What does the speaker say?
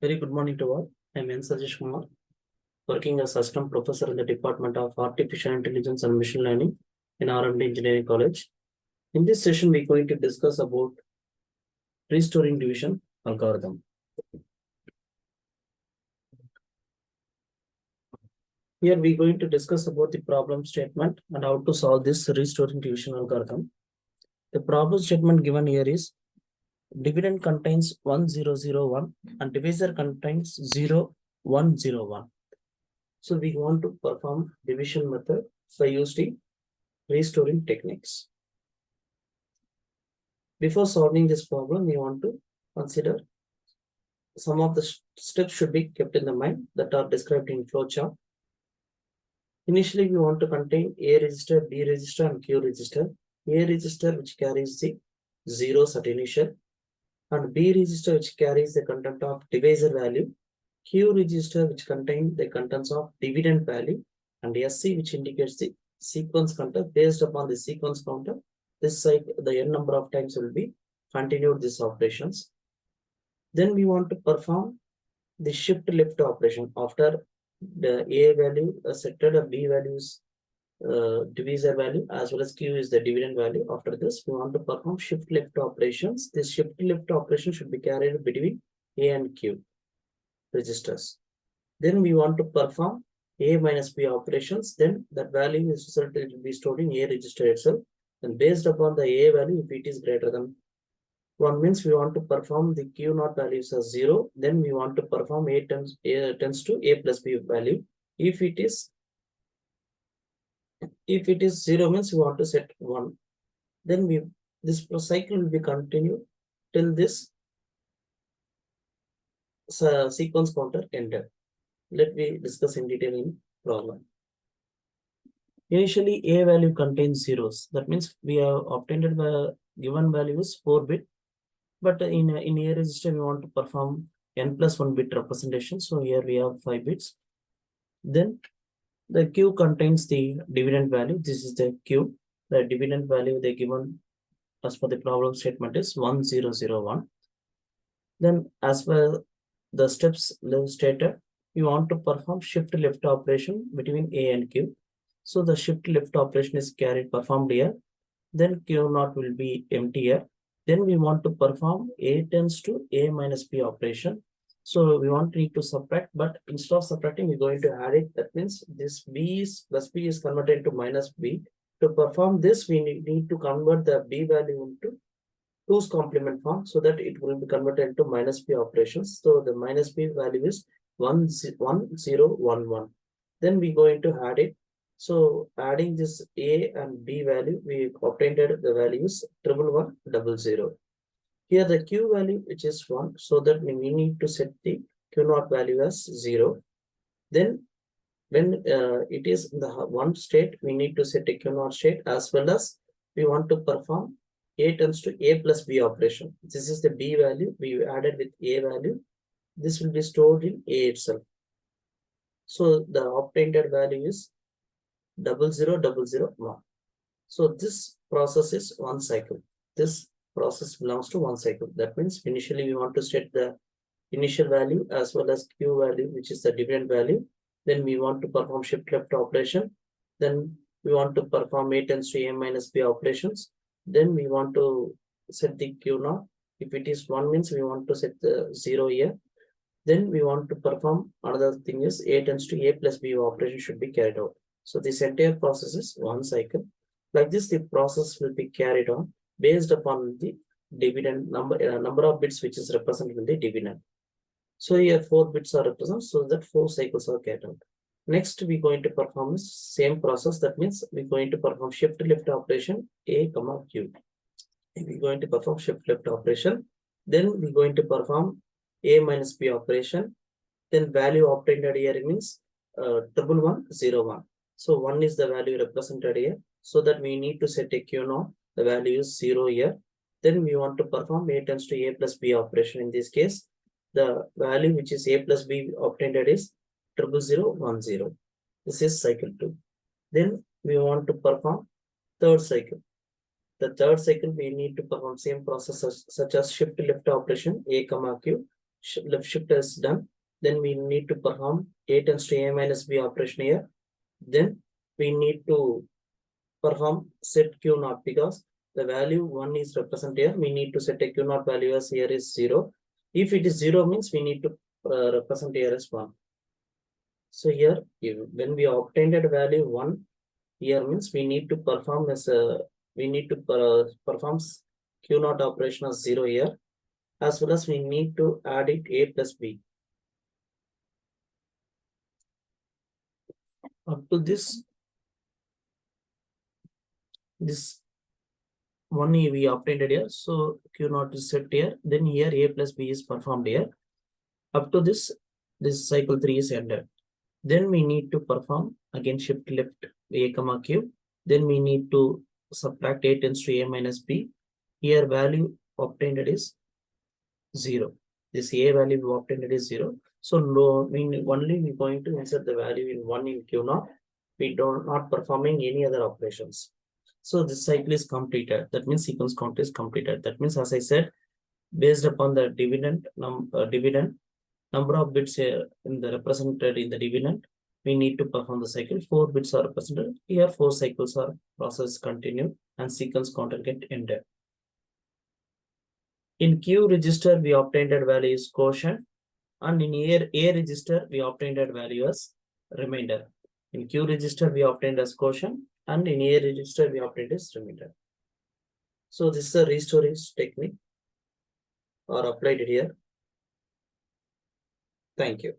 Very good morning to all. I'm N. Sajesh Kumar, working as assistant professor in the Department of Artificial Intelligence and Machine Learning in RMD Engineering College. In this session, we're going to discuss about restoring division algorithm. Here, we're going to discuss about the problem statement and how to solve this restoring division algorithm. The problem statement given here is dividend contains 1001 and divisor contains 0101. So we want to perform division method by using restoring techniques. Before solving this problem, we want to consider some of the steps should be kept in the mind that are described in flowchart. Initially, we want to contain A register, B register, and Q register. A register which carries the zeros at initial, and B register which carries the content of divisor value, Q register which contains the contents of dividend value, and SC which indicates the sequence counter. Based upon the sequence counter, this side the n number of times will be continued these operations. Then we want to perform the shift left operation after the A value setted, a B values divisor value as well as Q is the dividend value. After this, we want to perform shift left operations. This shift left operation should be carried between A and Q registers. Then we want to perform A minus B operations. Then that value is resulted to be stored in A register itself. And based upon the A value, if it is greater than 1 means we want to perform the Q naught values as 0. Then we want to perform A tends to A plus B value. If it is 0 means we want to set 1. Then this cycle will be continued till this sequence counter ended. Let me discuss in detail in problem. Initially, A value contains zeros. That means we have obtained the given value is 4-bit. But in A register, we want to perform n plus 1 bit representation. So here we have 5 bits. Then the Q contains the dividend value. This is the Q. The dividend value they given as per the problem statement is 1001. Then as per the steps stated, we want to perform shift left operation between A and Q. So the shift left operation is performed here. Then Q naught will be empty here. Then we want to perform A tends to A minus B operation. So we need to subtract, but instead of subtracting, we're going to add it. That means this B is plus B is converted into minus B. To perform this, we need to convert the B value into 2's complement form so that it will be converted into minus B operations. So the minus B value is 1011. Then we're going to add it. So adding this A and B value, we obtained the values 1110. Here the Q value which is 1, so that we need to set the Q naught value as 0. Then when it is in the one state, we need to set a Q naught state as well as we want to perform A tends to A plus B operation. This is the B value we added with A value. This will be stored in A itself. So the obtained value is 00001. So this process is one cycle. This process belongs to one cycle. That means initially we want to set the initial value as well as Q value, which is the dividend value. Then we want to perform shift left operation. Then we want to perform A tends to A minus B operations. Then we want to set the Q naught. If it is 1 means we want to set the 0 here. Then we want to perform another thing is A tends to A plus B operation should be carried out. So this entire process is one cycle. Like this, the process will be carried on based upon the dividend number of bits which is represented in the dividend. So here 4 bits are represented, so that 4 cycles are carried out. Next, we're going to perform the same process. That means we're going to perform shift left operation A, Q. We're going to perform shift left operation. Then we're going to perform A minus B operation. Then value obtained here means 1101. So 1 is the value represented here. So that we need to set a Q naught. The value is 0 here. Then we want to perform A tends to A plus B operation. In this case, the value which is A plus B obtained is 00010. This is cycle 2. Then we want to perform third cycle. The third cycle we need to perform same process such as shift left operation A, Q. left shift is done. Then we need to perform A tends to A minus B operation here. Then we need to perform set Q naught because the value 1 is represented here. We need to set a Q naught value as here is 0. If it is 0 means we need to represent here as 1. So here when we obtained a value 1 here means we need to perform as a perform Q naught operation as 0 here, as well as we need to add it A plus B. Up to this one we obtained here, so Q naught is set here, then here A plus B is performed here. Up to this cycle 3 is ended. Then we need to perform again shift left A comma Q. Then we need to subtract A tends to A minus B. Here value obtained is 0. This A value we obtained is 0. So no, only we going to insert the value in 1 in Q naught. We do not performing any other operations. So this cycle is completed. That means sequence count is completed. That means, as I said, based upon the dividend number of bits in the represented in the dividend, we need to perform the cycle. 4 bits are represented. Here 4 cycles are process continued and sequence counter get ended. In Q register, we obtained that value is quotient, and in A register, we obtained that value as remainder. In Q register, we obtained as quotient, and in A register, we obtained as remainder. So this is a restorage technique or applied here. Thank you.